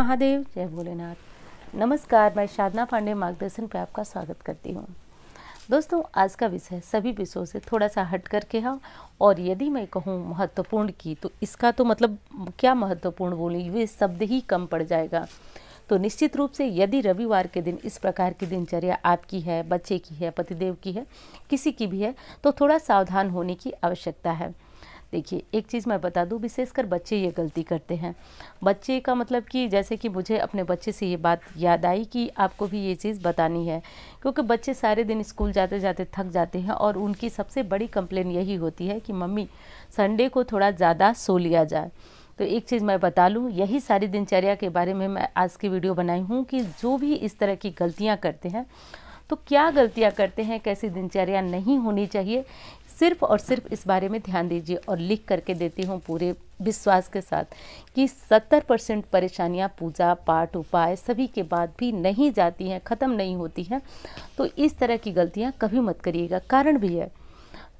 महादेव, जय भोलेनाथ। नमस्कार, मैं साधना पांडे मार्गदर्शन पे आपका स्वागत करती हूँ। दोस्तों, आज का विषय सभी विषयों से थोड़ा सा हट करके है और यदि मैं कहूँ महत्वपूर्ण की तो इसका तो मतलब क्या महत्वपूर्ण बोली, ये शब्द ही कम पड़ जाएगा। तो निश्चित रूप से यदि रविवार के दिन इस प्रकार की दिनचर्या आपकी है, बच्चे की है, पतिदेव की है, किसी की भी है, तो थोड़ा सावधान होने की आवश्यकता है। देखिए, एक चीज़ मैं बता दूं, विशेषकर बच्चे ये गलती करते हैं। बच्चे का मतलब कि जैसे कि मुझे अपने बच्चे से ये बात याद आई कि आपको भी ये चीज़ बतानी है, क्योंकि बच्चे सारे दिन स्कूल जाते जाते थक जाते हैं और उनकी सबसे बड़ी कंप्लेन यही होती है कि मम्मी संडे को थोड़ा ज़्यादा सो लिया जाए। तो एक चीज़ मैं बता लूँ, यही सारी दिनचर्या के बारे में मैं आज की वीडियो बनाई हूँ कि जो भी इस तरह की गलतियाँ करते हैं तो क्या गलतियाँ करते हैं, कैसी दिनचर्या नहीं होनी चाहिए, सिर्फ और सिर्फ इस बारे में ध्यान दीजिए। और लिख करके देती हूँ पूरे विश्वास के साथ कि 70% परेशानियाँ पूजा पाठ उपाय सभी के बाद भी नहीं जाती हैं, ख़त्म नहीं होती हैं। तो इस तरह की गलतियाँ कभी मत करिएगा। कारण भी है,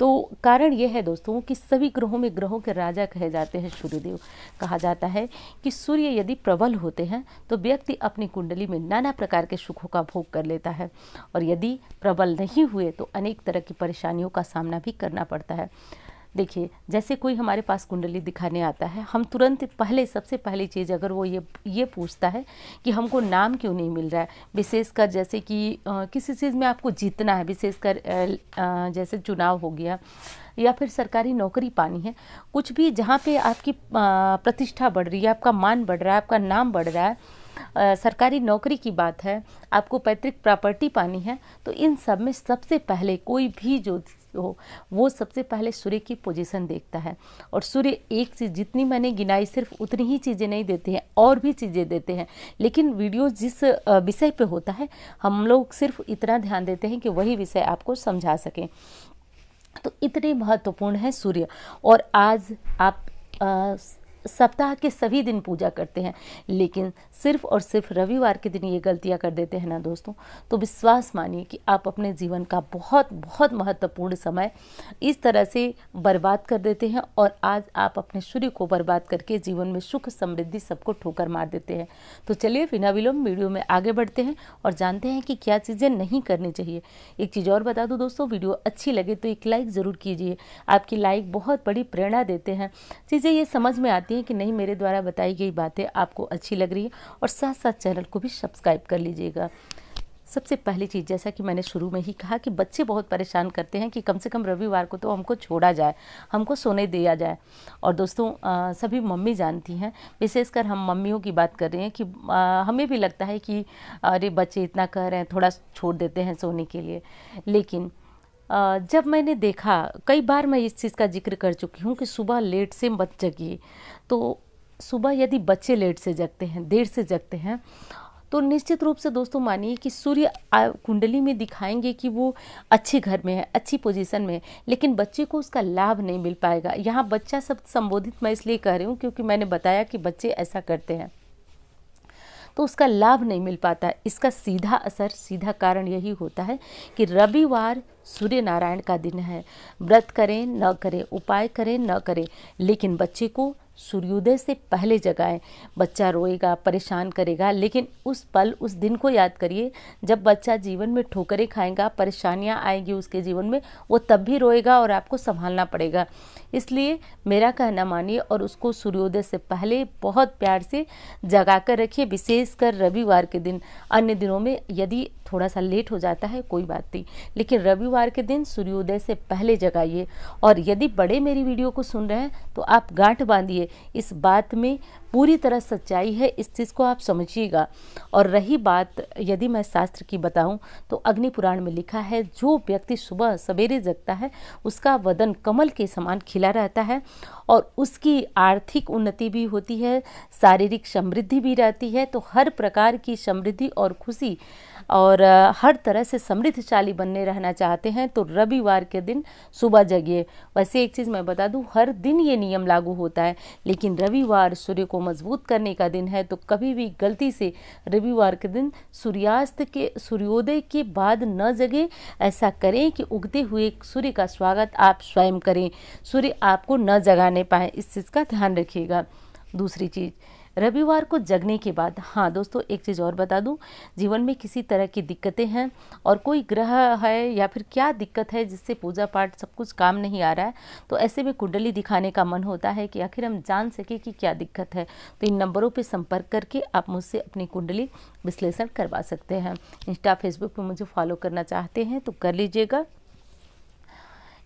तो कारण यह है दोस्तों कि सभी ग्रहों में ग्रहों के राजा कहे जाते हैं सूर्यदेव। कहा जाता है कि सूर्य यदि प्रबल होते हैं तो व्यक्ति अपनी कुंडली में नाना प्रकार के सुखों का भोग कर लेता है, और यदि प्रबल नहीं हुए तो अनेक तरह की परेशानियों का सामना भी करना पड़ता है। देखिए, जैसे कोई हमारे पास कुंडली दिखाने आता है, हम तुरंत सबसे पहली चीज़ अगर वो ये पूछता है कि हमको नाम क्यों नहीं मिल रहा है, विशेषकर जैसे कि किसी चीज़ में आपको जीतना है, विशेषकर जैसे चुनाव हो गया या फिर सरकारी नौकरी पानी है, कुछ भी जहाँ पे आपकी प्रतिष्ठा बढ़ रही है, आपका मान बढ़ रहा है, आपका नाम बढ़ रहा है, सरकारी नौकरी की बात है, आपको पैतृक प्रॉपर्टी पानी है, तो इन सब में सबसे पहले कोई भी जो हो वो सबसे पहले सूर्य की पोजीशन देखता है। और सूर्य एक चीज़ जितनी मैंने गिनाई सिर्फ उतनी ही चीज़ें नहीं देते हैं, और भी चीज़ें देते हैं, लेकिन वीडियो जिस विषय पे होता है हम लोग सिर्फ इतना ध्यान देते हैं कि वही विषय आपको समझा सकें। तो इतने महत्वपूर्ण है सूर्य। और आज आप सप्ताह के सभी दिन पूजा करते हैं, लेकिन सिर्फ और सिर्फ रविवार के दिन ये गलतियां कर देते हैं ना दोस्तों, तो विश्वास मानिए कि आप अपने जीवन का बहुत बहुत महत्वपूर्ण समय इस तरह से बर्बाद कर देते हैं। और आज आप अपने सूर्य को बर्बाद करके जीवन में सुख समृद्धि सबको ठोकर मार देते हैं। तो चलिए बिना विलंब वीडियो में आगे बढ़ते हैं और जानते हैं कि क्या चीज़ें नहीं करनी चाहिए। एक चीज़ और बता दूँ दोस्तों, वीडियो अच्छी लगे तो एक लाइक ज़रूर कीजिए। आपकी लाइक बहुत बड़ी प्रेरणा देते हैं, चीज़ें ये समझ में आती कि नहीं मेरे द्वारा बताई गई बातें आपको अच्छी लग रही है, और साथ साथ चैनल को भी सब्सक्राइब कर लीजिएगा। सबसे पहली चीज़, जैसा कि मैंने शुरू में ही कहा कि बच्चे बहुत परेशान करते हैं कि कम से कम रविवार को तो हमको छोड़ा जाए, हमको सोने दिया जाए। और दोस्तों सभी मम्मी जानती हैं, विशेषकर हम मम्मियों की बात कर रहे हैं कि हमें भी लगता है कि अरे बच्चे इतना कह रहे हैं, थोड़ा छोड़ देते हैं सोने के लिए। लेकिन जब मैंने देखा, कई बार मैं इस चीज़ का जिक्र कर चुकी हूँ कि सुबह लेट से मत जगिए। तो सुबह यदि बच्चे लेट से जगते हैं, देर से जगते हैं, तो निश्चित रूप से दोस्तों मानिए कि सूर्य कुंडली में दिखाएंगे कि वो अच्छे घर में है, अच्छी पोजीशन में है, लेकिन बच्चे को उसका लाभ नहीं मिल पाएगा। यहाँ बच्चा शब्द संबोधित मैं इसलिए कह रही हूँ क्योंकि मैंने बताया कि बच्चे ऐसा करते हैं, तो उसका लाभ नहीं मिल पाता। इसका सीधा असर, सीधा कारण यही होता है कि रविवार सूर्य नारायण का दिन है। व्रत करें न करें, उपाय करें न करें, लेकिन बच्चे को सूर्योदय से पहले जगाएं। बच्चा रोएगा, परेशान करेगा, लेकिन उस पल, उस दिन को याद करिए जब बच्चा जीवन में ठोकरें खाएगा, परेशानियां आएंगी उसके जीवन में, वो तब भी रोएगा और आपको संभालना पड़ेगा। इसलिए मेरा कहना मानिए और उसको सूर्योदय से पहले बहुत प्यार से जगा कर रखिए, विशेषकर रविवार के दिन। अन्य दिनों में यदि थोड़ा सा लेट हो जाता है कोई बात नहीं, लेकिन रविवार के दिन सूर्योदय से पहले जगाइए। और यदि बड़े मेरी वीडियो को सुन रहे हैं तो आप गांठ बांधिए, इस बात में पूरी तरह सच्चाई है, इस चीज़ को आप समझिएगा। और रही बात यदि मैं शास्त्र की बताऊं तो अग्नि पुराण में लिखा है, जो व्यक्ति सुबह सवेरे जगता है उसका वदन कमल के समान खिला रहता है और उसकी आर्थिक उन्नति भी होती है, शारीरिक समृद्धि भी रहती है। तो हर प्रकार की समृद्धि और खुशी और हर तरह से समृद्धशाली बनने रहना चाहते हैं तो रविवार के दिन सुबह जगिए। वैसे एक चीज़ मैं बता दूं, हर दिन ये नियम लागू होता है, लेकिन रविवार सूर्य को मजबूत करने का दिन है। तो कभी भी गलती से रविवार के दिन सूर्योदय के बाद न जगे। ऐसा करें कि उगते हुए सूर्य का स्वागत आप स्वयं करें, सूर्य आपको न जगाने पाए, इस चीज़ का ध्यान रखिएगा। दूसरी चीज़, रविवार को जगने के बाद, हाँ दोस्तों एक चीज़ और बता दूं, जीवन में किसी तरह की दिक्कतें हैं और कोई ग्रह है या फिर क्या दिक्कत है जिससे पूजा पाठ सब कुछ काम नहीं आ रहा है, तो ऐसे में कुंडली दिखाने का मन होता है कि आखिर हम जान सके कि क्या दिक्कत है। तो इन नंबरों पर संपर्क करके आप मुझसे अपनी कुंडली विश्लेषण करवा सकते हैं। इंस्टा फेसबुक पर मुझे फॉलो करना चाहते हैं तो कर लीजिएगा।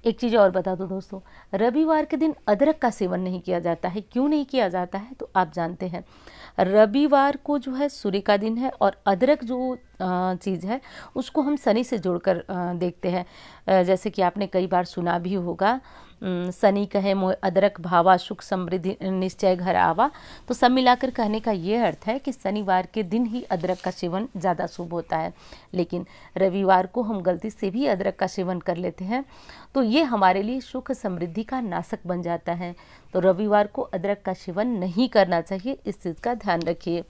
एक चीज़ और बता दो दोस्तों, रविवार के दिन अदरक का सेवन नहीं किया जाता है। क्यों नहीं किया जाता है तो आप जानते हैं, रविवार को जो है सूर्य का दिन है और अदरक जो चीज़ है उसको हम शनि से जोड़कर देखते हैं। जैसे कि आपने कई बार सुना भी होगा, शनि कहे मोह अदरक भावा, सुख समृद्धि निश्चय घर आवा। तो सब मिलाकर कहने का ये अर्थ है कि शनिवार के दिन ही अदरक का सेवन ज़्यादा शुभ होता है, लेकिन रविवार को हम गलती से भी अदरक का सेवन कर लेते हैं तो ये हमारे लिए सुख समृद्धि का नाशक बन जाता है। तो रविवार को अदरक का सेवन नहीं करना चाहिए, इस चीज़ का ध्यान रखिए।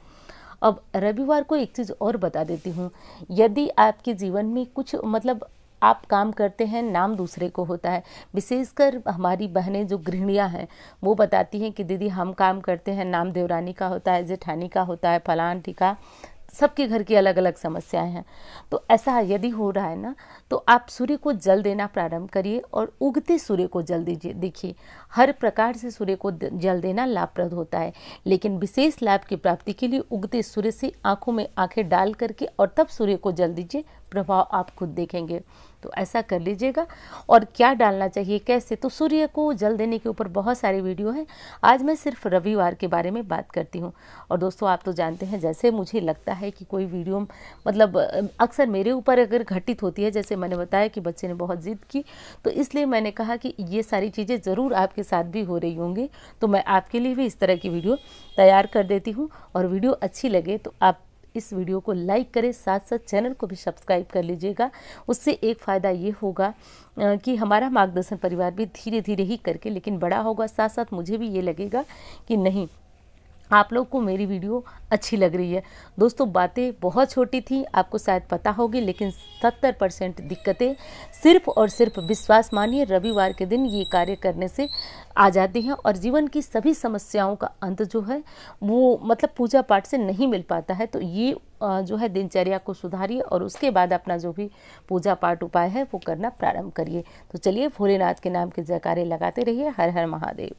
अब रविवार को एक चीज़ और बता देती हूँ, यदि आपके जीवन में कुछ मतलब आप काम करते हैं, नाम दूसरे को होता है, विशेषकर हमारी बहनें जो गृहिणियाँ हैं वो बताती हैं कि दीदी हम काम करते हैं, नाम देवरानी का होता है, जेठानी का होता है, फलान टीका, सबके घर की अलग अलग समस्याएं हैं। तो ऐसा यदि हो रहा है ना, तो आप सूर्य को जल देना प्रारंभ करिए और उगते सूर्य को जल दीजिए। देखिए हर प्रकार से सूर्य को जल देना लाभप्रद होता है, लेकिन विशेष लाभ की प्राप्ति के लिए उगते सूर्य से आंखों में आंखें डाल करके और तब सूर्य को जल दीजिए, प्रभाव आप खुद देखेंगे। तो ऐसा कर लीजिएगा। और क्या डालना चाहिए, कैसे, तो सूर्य को जल देने के ऊपर बहुत सारे वीडियो हैं। आज मैं सिर्फ रविवार के बारे में बात करती हूँ। और दोस्तों आप तो जानते हैं, जैसे मुझे लगता है कि कोई वीडियो मतलब अक्सर मेरे ऊपर अगर घटित होती है, जैसे मैंने बताया कि बच्चे ने बहुत जिद की, तो इसलिए मैंने कहा कि ये सारी चीज़ें ज़रूर आपके साथ भी हो रही होंगी, तो मैं आपके लिए भी इस तरह की वीडियो तैयार कर देती हूँ। और वीडियो अच्छी लगे तो आप इस वीडियो को लाइक करें, साथ साथ चैनल को भी सब्सक्राइब कर लीजिएगा। उससे एक फ़ायदा ये होगा कि हमारा मार्गदर्शन परिवार भी धीरे धीरे ही करके लेकिन बड़ा होगा। साथ साथ मुझे भी ये लगेगा कि नहीं, आप लोग को मेरी वीडियो अच्छी लग रही है। दोस्तों बातें बहुत छोटी थी, आपको शायद पता होगी, लेकिन 70% दिक्कतें सिर्फ और सिर्फ विश्वास मानिए रविवार के दिन ये कार्य करने से आ जाती हैं और जीवन की सभी समस्याओं का अंत जो है वो मतलब पूजा पाठ से नहीं मिल पाता है। तो ये जो है दिनचर्या को सुधारिए और उसके बाद अपना जो भी पूजा पाठ उपाय है वो करना प्रारंभ करिए। तो चलिए भोलेनाथ के नाम के जयकारे लगाते रहिए। हर हर महादेव।